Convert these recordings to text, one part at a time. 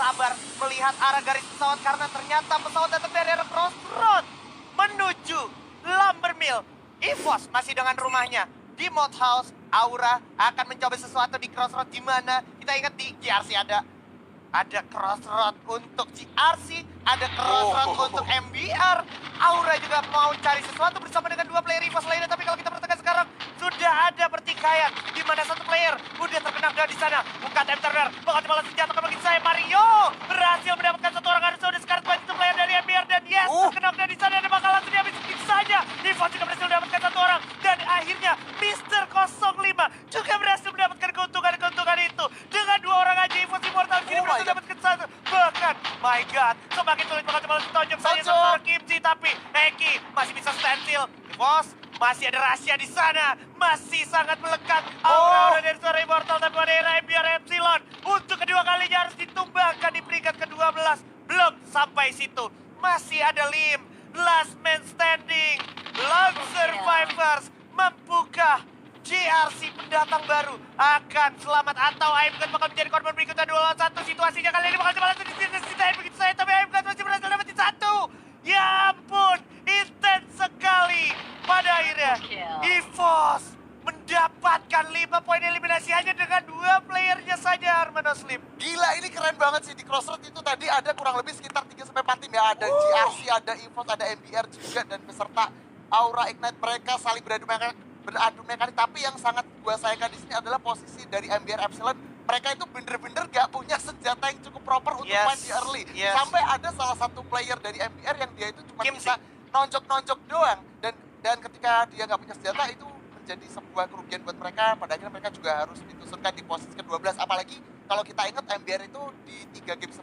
sabar melihat arah garis pesawat karena ternyata pesawat datang dari arah crossroad menuju Lumbermill. EVOS masih dengan rumahnya di Mod House. Aura akan mencoba sesuatu di crossroad di mana kita ingat di GRC ada crossroad untuk GRC, ada crossroad untuk MBR. Aura juga mau cari sesuatu bersama dengan dua player EVOS lainnya, tapi kalau kita perhatikan sekarang sudah ada pertikaian di mana satu player udah terkena di sana. Bukan time turner, bakal balas senjata bagi saya. Mario berhasil mendapatkan satu orang, harus ada sekarang banyak player dari MBR dan yes, terkena di sana dan bakal langsung dihabis saja. EVOS juga berhasil mendapatkan satu orang dan akhirnya Mister 05 juga berhasil mendapatkan keuntungan itu dengan dua orang aja. EVOS Immortal kini berhasil mendapatkan satu. Bahkan, my god, semakin sulit bakal coba tonjok saja seorang Kimchi, tapi Eki masih bisa stand still. EVOS masih ada rahasia di sana, masih sangat melekat. Aura dari suara Immortal tapi pada era MBR Epsilon untuk kedua kalinya harus ditumbangkan di peringkat ke-12. Belum sampai situ, masih ada Lim, last man standing. Lone Survivors membuka GRC pendatang baru akan selamat atau Aimgun bakal menjadi korban berikutnya 2 lawan 1. Situasinya kali ini bakal coba langsung disisihin begitu saya, tapi Aimgun masih berhasil dapetin satu. Ya ampun, intens sekali. Pada akhirnya EVOS mendapatkan 5 poin eliminasi hanya dengan 2 playernya saja, Armando Slim. Gila, ini keren banget sih. Di Crossroad itu tadi ada kurang lebih sekitar 3-4 tim ya. Ada GRC, ada EVOS, ada MBR juga, dan beserta Aura Ignite. Mereka saling beradu mekanik, tapi yang sangat gua sayangkan di sini adalah posisi dari MBR Epsilon. Mereka itu bener-bener gak punya senjata yang cukup proper untuk main di early. Sampai ada salah satu player dari MBR yang dia itu cuma bisa nonjok-nonjok doang. Dan ketika dia gak punya senjata itu menjadi sebuah kerugian buat mereka. Pada akhirnya mereka juga harus ditusunkan di posisi ke-12. Apalagi kalau kita ingat MBR itu di 2 game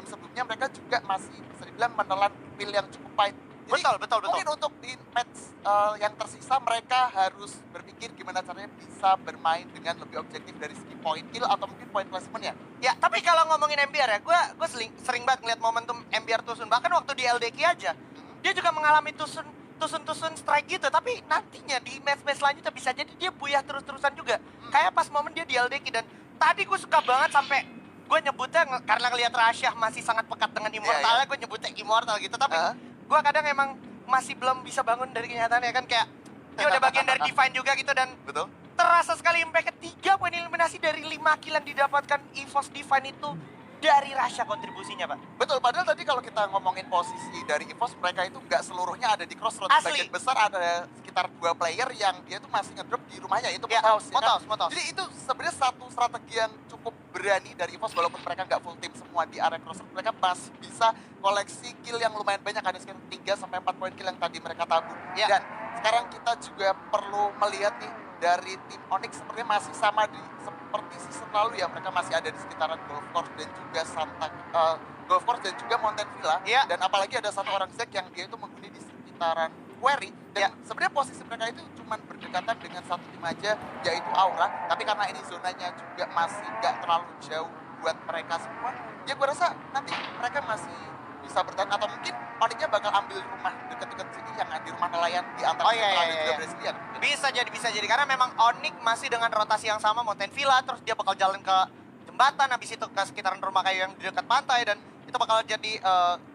sebelumnya mereka juga masih bisa dibilang menelan pil yang cukup pahit. Jadi, Betul. Mungkin untuk di match yang tersisa mereka harus berpikir gimana caranya bisa bermain dengan lebih objektif dari segi point kill atau mungkin point placement ya. Ya, tapi kalau ngomongin MBR ya, gue sering banget ngeliat momentum MBR Tusun. Bahkan waktu di LDK aja, dia juga mengalami tusun strike gitu. Tapi nantinya di match-match selanjutnya bisa jadi dia buyah terus-terusan juga. Kayak pas momen dia di LDK, dan tadi gue suka banget sampai gue nyebutnya karena ngeliat Rasyah masih sangat pekat dengan Immortalnya, gue nyebutnya Immortal gitu. Tapi gue kadang emang masih belum bisa bangun dari kenyataannya kan, kayak dia udah bagian dari Divine juga gitu, dan terasa sekali impact-nya 3 poin eliminasi dari 5 kill yang didapatkan EVOS Divine itu dari Rasha kontribusinya, Pak. Betul, padahal tadi kalau kita ngomongin posisi dari EVOS, mereka itu nggak seluruhnya ada di Crossroad. Asli. Bagian besar ada sekitar 2 player yang dia tuh masih ngedrop di rumahnya, itu Ya, Mod House. Mod House. Jadi itu sebenarnya satu strategi yang cukup berani dari EVOS, walaupun mereka nggak full tim semua di area Crossroad, mereka masih bisa koleksi kill yang lumayan banyak, ada sekitar 3-4 poin kill yang tadi mereka tabung. Dan sekarang kita juga perlu melihat nih, dari tim Onyx sepertinya masih sama seperti season lalu ya, mereka masih ada di sekitaran Golf Course dan juga Golf Course dan juga Mountain Villa. Dan apalagi ada satu orang Zack yang dia itu menghuni di sekitaran Quarry. Dan sebenarnya posisi mereka itu cuma berdekatan dengan satu tim aja, yaitu Aura. Tapi karena ini zonanya juga masih nggak terlalu jauh buat mereka semua, ya gue rasa nanti mereka masih bisa bertahan, atau mungkin Onyxnya bakal ambil rumah deket-deket sini yang di rumah nelayan di antara dan juga Brazilian. Bisa jadi karena memang Onyx masih dengan rotasi yang sama, Mountain Villa, terus dia bakal jalan ke jembatan, habis itu ke sekitaran rumah kayu yang di dekat pantai, dan itu bakal jadi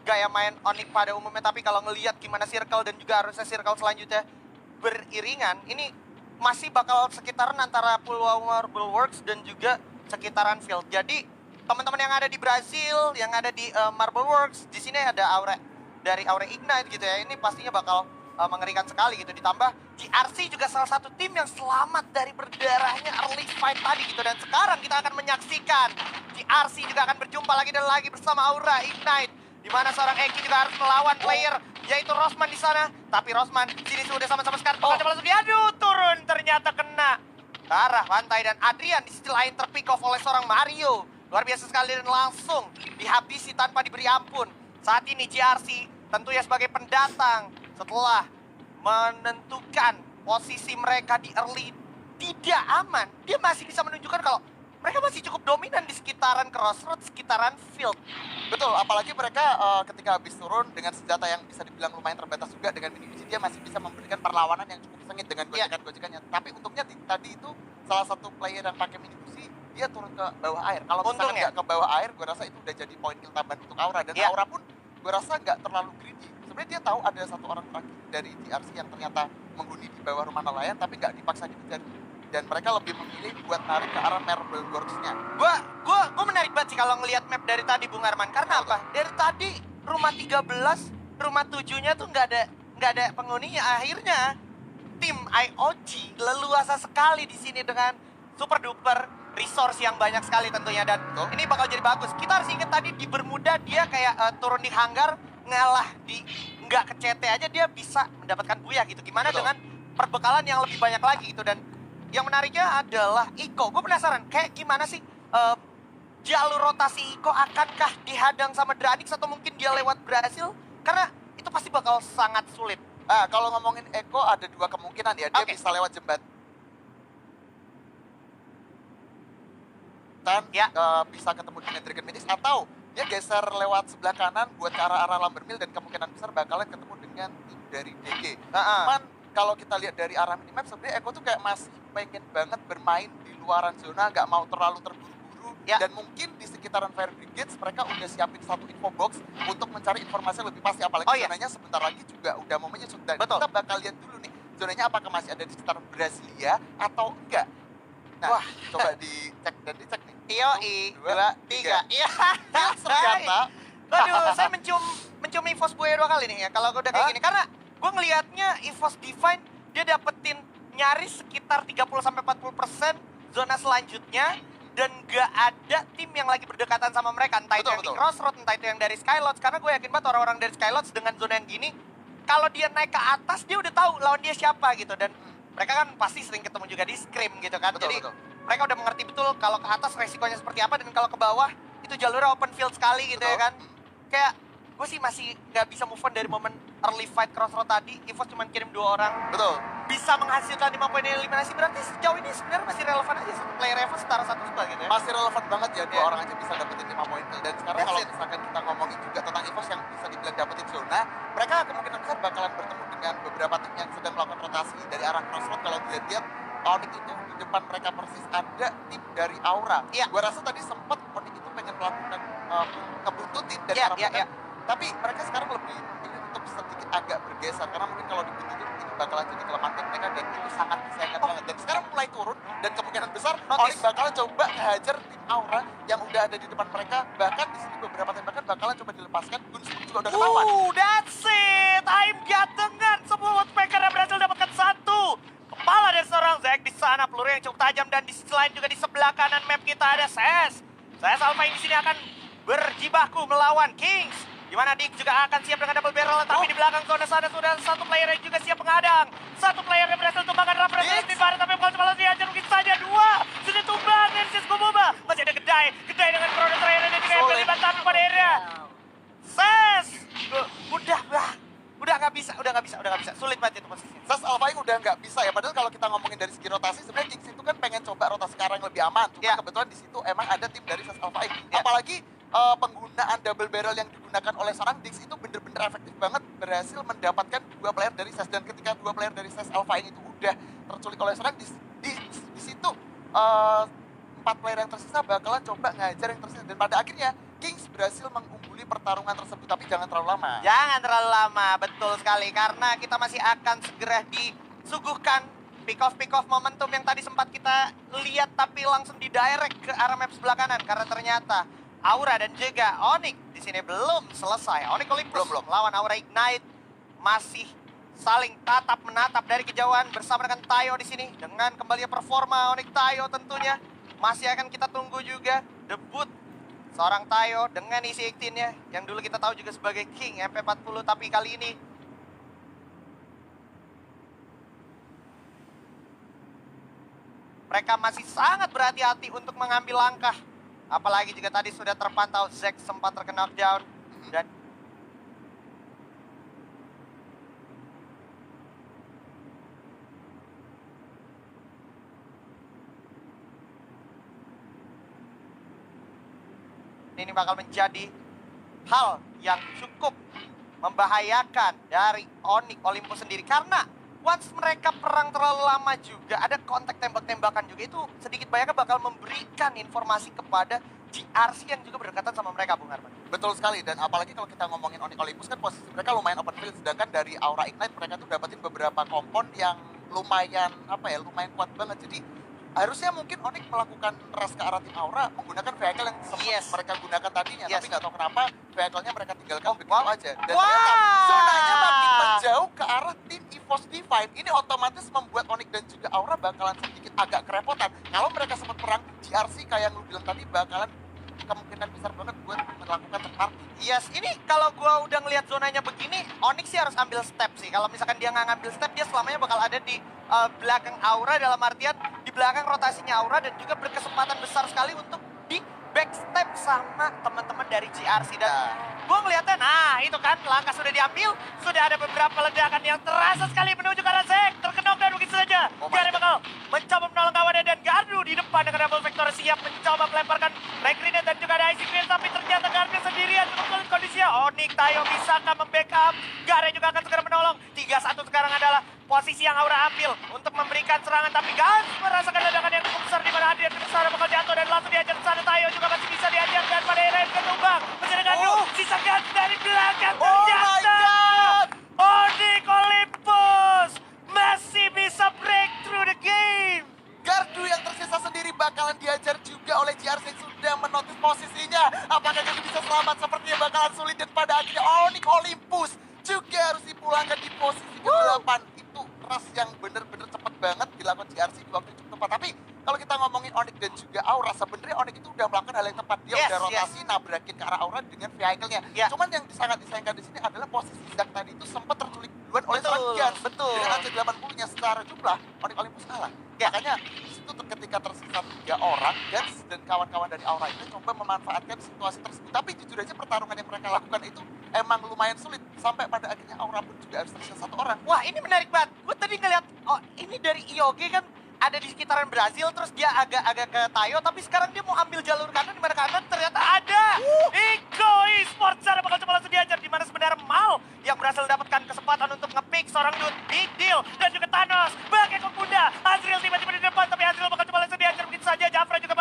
gaya main Onyx pada umumnya. Tapi kalau ngelihat gimana circle dan juga harusnya circle selanjutnya beriringan, ini masih bakal sekitaran antara Pulau Marble Works dan juga sekitaran field. Jadi teman-teman yang ada di Brazil, yang ada di Marble Works, di sini ada Aura dari Aura Ignite gitu ya. Ini pastinya bakal mengerikan sekali gitu. Ditambah GRC juga salah satu tim yang selamat dari berdarahnya early fight tadi gitu. Dan sekarang kita akan menyaksikan GRC juga akan berjumpa lagi dan lagi bersama Aura Ignite, di mana seorang Eki juga harus melawan player yaitu Rosman di sana. Tapi Rosman sini sudah sama-sama sekarang. Langsung diadu, turun ternyata kena ke arah pantai, dan Adrian di sisi lain terpick off oleh seorang Mario. Luar biasa sekali dan langsung dihabisi tanpa diberi ampun. Saat ini GRC tentunya sebagai pendatang setelah menentukan posisi mereka di early tidak aman, dia masih bisa menunjukkan kalau mereka masih cukup dominan di sekitaran crossroads, sekitaran field. Betul, apalagi mereka ketika habis turun dengan senjata yang bisa dibilang lumayan terbatas juga dengan mini Uzi, dia masih bisa memberikan perlawanan yang cukup sengit dengan gojekan-gojekannya. Tapi untungnya tadi itu salah satu player yang pakai mini Uzi, dia turun ke bawah air. Kalau misalkan Untungnya. nggak ke bawah air, gue rasa itu udah jadi poin kill tambahan untuk Aura. Dan Aura pun gue rasa nggak terlalu greedy. Sebenarnya dia tahu ada satu orang terakhir dari GRC yang ternyata menghuni di bawah rumah nelayan, tapi nggak dipaksa dikejar. Dan mereka lebih memilih buat narik ke arah Marble Works-nya. Gua menarik banget sih kalau ngelihat map dari tadi Bung Arman. Karena apa? Dari tadi rumah 13, rumah 7-nya tuh nggak ada penghuninya. Akhirnya tim IOG leluasa sekali di sini dengan super duper resource yang banyak sekali tentunya, dan ini bakal jadi bagus. Kita harus ingat tadi di Bermuda dia kayak turun di hanggar, ngalah di nggak ke CT aja dia bisa mendapatkan buya gitu. Gimana dengan perbekalan yang lebih banyak lagi gitu. Dan yang menariknya adalah Iko. Gue penasaran kayak gimana sih jalur rotasi Iko, akankah dihadang sama Dranix atau mungkin dia lewat Brasil? Karena itu pasti bakal sangat sulit. Kalau ngomongin Eko ada dua kemungkinan ya. Dia bisa lewat jembatan. Bisa ketemu dengan Dragon Phoenix, atau dia geser lewat sebelah kanan buat ke arah Lumbermill, dan kemungkinan besar bakalan ketemu dengan tim dari DG. Cuman kalau kita lihat dari arah minimap, sebenarnya Eko tuh kayak masih pengen banget bermain di luaran zona, nggak mau terlalu terburu-buru. Dan mungkin di sekitaran Fire Brigades mereka udah siapin satu info box untuk mencari informasi lebih pasti. Apalagi zonanya sebentar lagi juga udah mau menyusut. Dan kita bakal lihat dulu nih, zonanya apakah masih ada di sekitaran Brasilia atau enggak. Nah, coba dicek dan dicek nih. Yoi, 2, 3. Iya. Ternyata. Waduh, saya mencium EVOS buaya 2 kali nih ya kalau udah kayak gini. Karena gue ngelihatnya EVOS Divine dia dapetin nyaris sekitar 30-40% zona selanjutnya, dan gak ada tim yang lagi berdekatan sama mereka. Entah itu yang di Crossroad, entah itu yang dari Skylots. Karena gue yakin banget orang-orang dari Skylots dengan zona yang gini, kalau dia naik ke atas dia udah tahu lawan dia siapa gitu. Dan mereka kan pasti sering ketemu juga di Scrim gitu kan. Jadi mereka udah mengerti betul kalau ke atas resikonya seperti apa, dan kalau ke bawah itu jalurnya open field sekali gitu ya kan. Kayak gue sih masih nggak bisa move on dari momen early fight Crossroad tadi. EVOS cuma kirim 2 orang. Bisa menghasilkan 5 poin eliminasi, berarti sejauh ini sebenarnya masih relevan aja satu player EVOS setara 1 gitu ya. Masih relevan banget ya, 2 orang aja bisa dapetin 5 poin. Dan sekarang kalau misalkan kita ngomongin juga tentang EVOS yang bisa dibilang dapetin zona, mereka kemungkinan besar bakalan bertemu dengan beberapa tim yang sedang melakukan rotasi dari arah Crossroad. Kalau dilihat Onyx itu di depan mereka persis ada tim dari Aura. Gua rasa tadi sempat Onyx itu pengen melakukan ngebuntutin dari arah mereka. Tapi mereka sekarang lebih ingin untuk sedikit agak bergeser, karena mungkin kalau dibuntutin ini bakalan jadi kelemahan tim mereka, dan itu sangat disayangkan banget. Dan sekarang mulai turun, dan kemungkinan besar Onyx bakalan coba ngehajar tim Aura yang udah ada di depan mereka. Bahkan di sini beberapa tembakan bakalan coba dilepaskan. Gunsmoke juga udah ketahuan. That's it. I'm got dengan semua Woodpecker yang berhasil dapatkan 1 kepala dari seorang Zack di sana, peluru yang cukup tajam. Dan di sisi lain juga di sebelah kanan map kita ada Ses Alpha yang di sini akan berjibaku melawan Kings, di mana Dick juga akan siap dengan double barrel. Tapi di belakang zona sana sudah 1 player yang juga siap menghadang. 1 player yang berhasil tumbangkan representasi di barat, tapi kalau cuma dihajar mungkin saja 2 sudah tumbang. Nensis Kububa masih ada Gedai dengan produk terakhir dan juga yang terlibat tapi pada akhirnya Ses udah nggak bisa, sulit banget itu posisinya. Ses Alpha yang udah nggak bisa ya, padahal kalau kita ngomongin dari segi rotasi, sebenarnya Kings itu kan pengen coba rotasi sekarang yang lebih aman. Cuma kebetulan di situ emang ada tim dari Ses Alpha. Apalagi penggunaan double barrel yang digunakan oleh seorang Dix itu bener-bener efektif banget, berhasil mendapatkan 2 player dari Ses. Dan ketika 2 player dari Ses Alpha itu udah terculik oleh seorang di situ 4 player yang tersisa bakalan coba ngajar yang tersisa, dan pada akhirnya Kings berhasil mengungguli pertarungan tersebut. Tapi jangan terlalu lama. Jangan terlalu lama, betul sekali, karena kita masih akan segera disuguhkan pick off momentum yang tadi sempat kita lihat, tapi langsung didirect ke arah map sebelah kanan. Karena ternyata Aura dan juga Onyx di sini belum selesai. Onyx Olympus belum melawan Aura Ignite, masih saling tatap menatap dari kejauhan bersama dengan Tayo di sini. Dengan kembali performa Onyx Tayo tentunya masih akan kita tunggu juga debut seorang Tayo dengan isi 18-nya yang dulu kita tahu juga sebagai King MP40, tapi kali ini mereka masih sangat berhati-hati untuk mengambil langkah. Apalagi juga tadi sudah terpantau Zack sempat terkena knockdown. Dan ini bakal menjadi hal yang cukup membahayakan dari Onyx Olympus sendiri. Karena once mereka perang terlalu lama juga, ada kontak tembak-tembakan juga, itu sedikit banyaknya bakal memberikan informasi kepada GRC yang juga berdekatan sama mereka, Bung Arman. Betul sekali, dan apalagi kalau kita ngomongin Onyx Olympus kan posisi mereka lumayan open field, sedangkan dari Aura Ignite mereka tuh dapetin beberapa kompon yang lumayan lumayan kuat banget. Jadi harusnya mungkin Onyx melakukan rush ke arah tim Aura menggunakan vehicle yang sempat mereka gunakan tadinya, tapi nggak tahu kenapa vehicle-nya mereka tinggalkan begitu aja. Dan ternyata zonanya makin menjauh ke arah tim EVOS Divine. Ini otomatis membuat Onyx dan juga Aura bakalan sedikit agak kerepotan. Kalau mereka sempat perang, GRC kayak yang lu bilang tadi bakalan kemungkinan besar banget buat melakukan third party. Yes, ini kalau gua udah ngelihat zonanya begini, Onyx sih harus ambil step sih. Kalau misalkan dia nggak ngambil step, dia selamanya bakal ada di belakang Aura, dalam artian di belakang rotasinya Aura, dan juga berkesempatan besar sekali untuk di backstep sama teman-teman dari GRC. Dan gua ngeliatnya, nah itu kan langkah sudah diambil, sudah ada beberapa ledakan yang terasa sekali menuju ke arah Zek. Terkenok dan begitu saja. Gary bakal mencoba menolong kawannya, dan Gardu di depan dengan double vector siap mencoba melemparkan Ray Grenade dan juga ada Icy Grenade, tapi ternyata Gardu sendirian cukup sulit kondisinya. Onyx Tayo bisakah membackup? Gary juga akan segera menolong. 3-1 sekarang adalah posisi yang Aura ambil untuk memberikan serangan, tapi Gans merasakan ledakan yang cukup besar di mana Adrian besar bakal jatuh dan langsung diajar ke sana. Tayo juga masih bisa diajar, dan pada Eren ketumbang. Masih ada Gardu, sisa Gans dari belakang ternyata. Onyx Olympus masih bisa break through the game. Gardu yang tersisa sendiri bakalan diajar juga oleh GRC yang sudah menotis posisinya. Apakah Gardu bisa selamat? Sepertinya bakalan sulit, dan pada akhirnya Onyx Olympus juga harus dipulangkan di posisi ke-8. Itu rush yang bener-bener cepet banget dilakukan GRC di waktu yang cukup tepat. Tapi kalau kita ngomongin Onyx dan juga Aura, sebenarnya Onyx itu udah melakukan hal yang tepat. Dia udah rotasi nabrakin ke arah Aura dengan vehicle-nya. Cuman yang sangat disayangkan di sini adalah posisi Zack tadi itu sempat terculik duluan oleh seorang Gans. Dengan angka 80-nya secara jumlah, Onyx Olympus kalah. Makanya disitu ketika tersisa 3 orang, Gans dan kawan-kawan dari Aura itu coba memanfaatkan situasi tersebut. Tapi jujur aja pertarungan yang mereka lakukan itu emang lumayan sulit. Sampai pada akhirnya Aura pun juga harus tersisa 1 orang. Wah, ini menarik banget. Gue tadi ngeliat, oh ini dari IOG kan ada di sekitaran Brazil, terus dia agak ke Tayo, tapi sekarang dia mau ambil jalur kanan, di mana kanan ternyata ada Ico Esports. Sana bakal coba langsung diajar, di mana sebenarnya Mal yang berhasil mendapatkan kesempatan untuk nge-pick seorang dude. Big deal, dan juga Thanos pakai kok bunda. Azriel tiba-tiba di depan, tapi Azriel bakal coba langsung diajar begitu saja. Jafra juga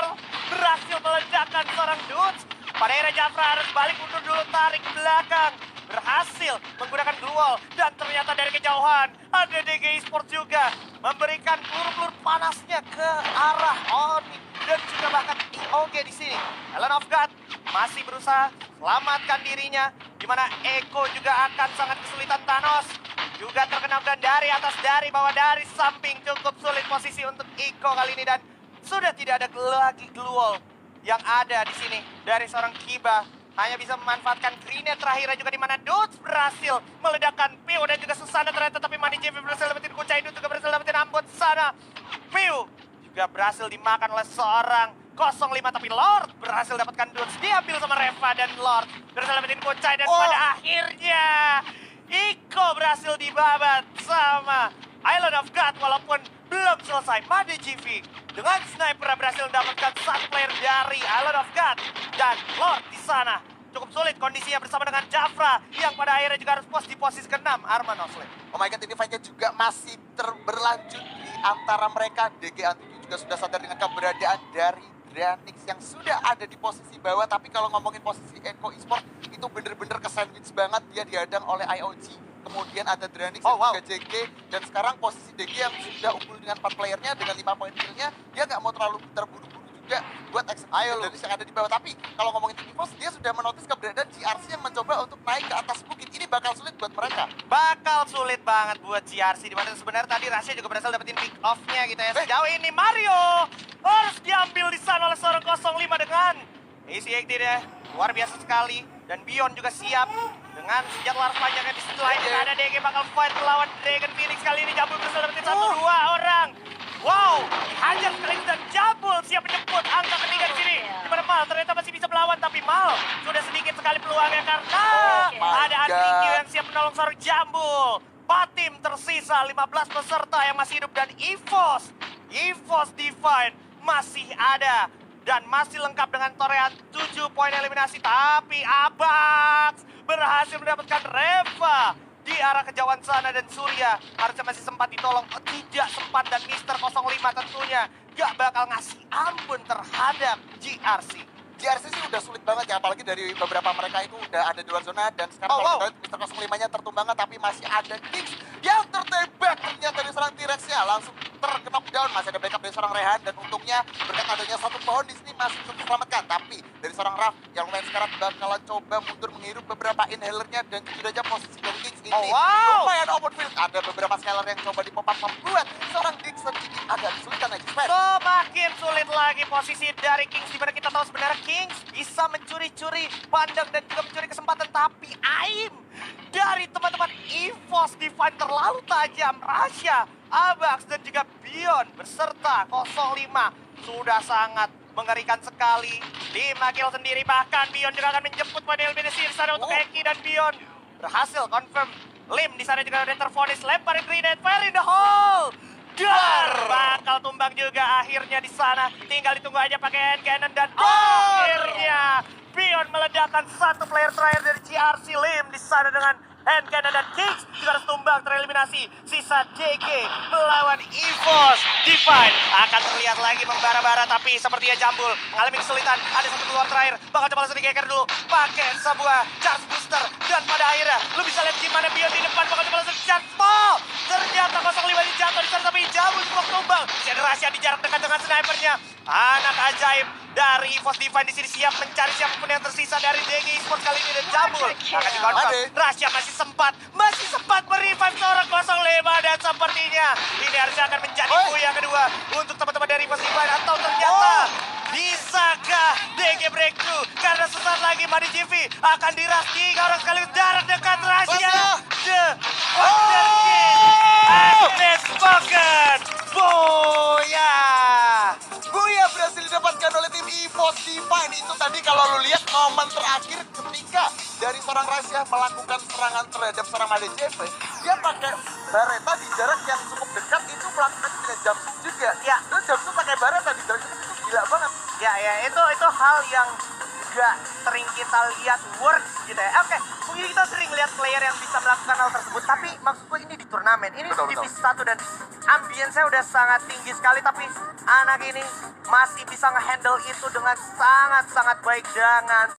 berhasil meledakkan seorang dude. Pada akhirnya Jafra harus balik mundur dulu, tarik ke belakang. Berhasil menggunakan glue wall, dan ternyata dari kejauhan ada DG Esports juga memberikan peluru-peluru panasnya ke arah Onyx dan juga bahkan IOG di sini. Helen of God masih berusaha selamatkan dirinya, di mana Eko juga akan sangat kesulitan. Thanos juga terkena dan dari atas, dari bawah, dari samping, cukup sulit posisi untuk Eko kali ini, dan sudah tidak ada lagi glue wall yang ada di sini dari seorang Kiba. Hanya bisa memanfaatkan grenade terakhirnya juga, di mana Dudes berhasil meledakkan Piu dan juga Susana ternyata, tapi Mani JV berhasil dapetin kuncai, Dudes juga berhasil dapetin Ambon sana. Piu juga berhasil dimakan oleh seorang 05, tapi Lord berhasil dapatkan Dudes, diambil sama Reva, dan Lord berhasil dapetin kuncai, dan pada akhirnya Iko berhasil dibabat sama Island of God, walaupun belum selesai. Made GV dengan sniper berhasil mendapatkan 1 player dari Island of God, dan Lord di sana cukup sulit kondisinya bersama dengan Jafra yang pada akhirnya juga harus di posisi ke-6. Arman Osle. Oh my god, ini fight-nya juga masih berlanjut di antara mereka. DG Antuju juga sudah sadar dengan keberadaan dari Dranix yang sudah ada di posisi bawah. Tapi kalau ngomongin posisi Eko Esports, itu bener-bener ke-sandwich banget. Dia dihadang oleh IOG. Kemudian ada Dranix dan juga JG. Dan sekarang posisi DG yang sudah unggul dengan 4 playernya, dengan 5 poin kill-nya, dia nggak mau terlalu terburu-buru juga buat eksekusi Dranix yang ada di bawah. Tapi kalau ngomongin tim EVOS, dia sudah menotis keberadaan GRC yang mencoba untuk naik ke atas bukit. Ini bakal sulit buat mereka. Bakal sulit banget buat GRC, dimana sebenarnya tadi Rasya juga berhasil dapetin pick off-nya gitu ya. Sejauh ini Mario harus diambil di sana oleh seorang 05 dengan isi active-nya luar biasa sekali. Dan Bion juga siap dengan senjata laras panjangnya di sisi lain. Ada DG bakal fight melawan Dragon Phoenix. Kali ini Jambul berhasil dapetin 1-2 orang. Wow, dihajar sekali, dan Jambul siap menjemput angka ketiga di sini. Dimana Mal ternyata masih bisa melawan, tapi Mal sudah sedikit sekali peluangnya karena ada Antikyu yang siap menolong seorang Jambul. 4 tim tersisa, 15 peserta yang masih hidup, dan EVOS Divine masih ada. dan masih lengkap dengan torehan 7 poin eliminasi. Tapi Abax berhasil mendapatkan Reva di arah kejauhan sana dan Surya harusnya masih sempat ditolong. Tidak sempat dan Mister 05 tentunya gak bakal ngasih ampun terhadap GRC. GRC sih udah sulit banget ya, apalagi dari beberapa mereka itu udah ada di luar zona dan sekarang kalau kita lihat Mr. 05-nya tertumbangkan tapi masih ada Kings yang tertembak ternyata dari seorang T-Rex-nya langsung terkenock down. Masih ada backup dari seorang Rehan dan untungnya berkat adanya satu pohon di sini masih bisa diselamatkan. Tapi dari seorang Raf yang lumayan sekarang bakalan coba mundur menghirup beberapa inhalernya dan jujur aja posisi dari Kings ini lumayan open field. Ada beberapa scaler yang coba di pop up membuat seorang Kings sedikit agak kesulitan lagi. Semakin sulit lagi posisi dari Kings, dimana kita tahu sebenarnya Kings bisa mencuri-curi pandang dan juga mencuri kesempatan, tapi aim dari teman-teman EVOS Divine terlalu tajam. Rasha, Abax dan juga Bion beserta 05 sudah sangat mengerikan sekali. 5 kill sendiri, bahkan Bion juga akan menjemput poin eliminasi di sana untuk Eki dan Bion. Berhasil confirm. Lim di sana juga udah terfonis, lemparin grenade, fire in the hole. Dar bakal tumbang juga akhirnya di sana. Tinggal ditunggu aja pakai hand cannon dan akhirnya Bion meledakkan satu player terakhir dari GRC. Lim di sana dengan hand cannon dan Kings juga harus tumbang tereliminasi. Sisa DG melawan EVOS Divine akan terlihat lagi membara-bara, tapi sepertinya Jambul mengalami kesulitan. Ada satu keluar terakhir, bakal coba langsung digeger dulu pakai sebuah charge booster dan pada akhirnya lu bisa lihat gimana Bion di depan bakal coba langsung charge ball. Ternyata 05 jatuh di sana tapi Jambul blok tumbang. Ada Rasha di jarak dekat dengan snipernya. Anak ajaib dari EVOS Divine di sini siap mencari siapapun yang tersisa dari DG Esports kali ini dan Jambul akan dikonfirm. Rasha masih sempat merevive seorang 05 dan sepertinya ini harusnya akan menjadi poin yang kedua untuk teman-teman dari EVOS Divine, atau ternyata bisakah DG breakthrough karena sesaat lagi Madi GV akan diras 3 orang sekaligus jarak dekat. Rasha the Wonder Kid Agnes spoken. Buya berhasil didapatkan oleh tim EVOS Divine. Itu tadi kalau lu lihat momen terakhir ketika dari seorang Rasha melakukan serangan terhadap seorang Made JV, dia pakai Bareta di jarak yang cukup dekat itu melakukan dengan jumpsuit juga. Ya, terus jumpsuit pakai Bareta di jarak itu gila banget. Ya, itu hal yang gak sering kita lihat works gitu ya. Oke, mungkin kita sering lihat player yang bisa melakukan hal tersebut, tapi maksud gue ini di turnamen, ini di divisi 1 dan ambience-nya udah sangat tinggi sekali, tapi anak ini masih bisa ngehandle itu dengan sangat-sangat baik. Jangan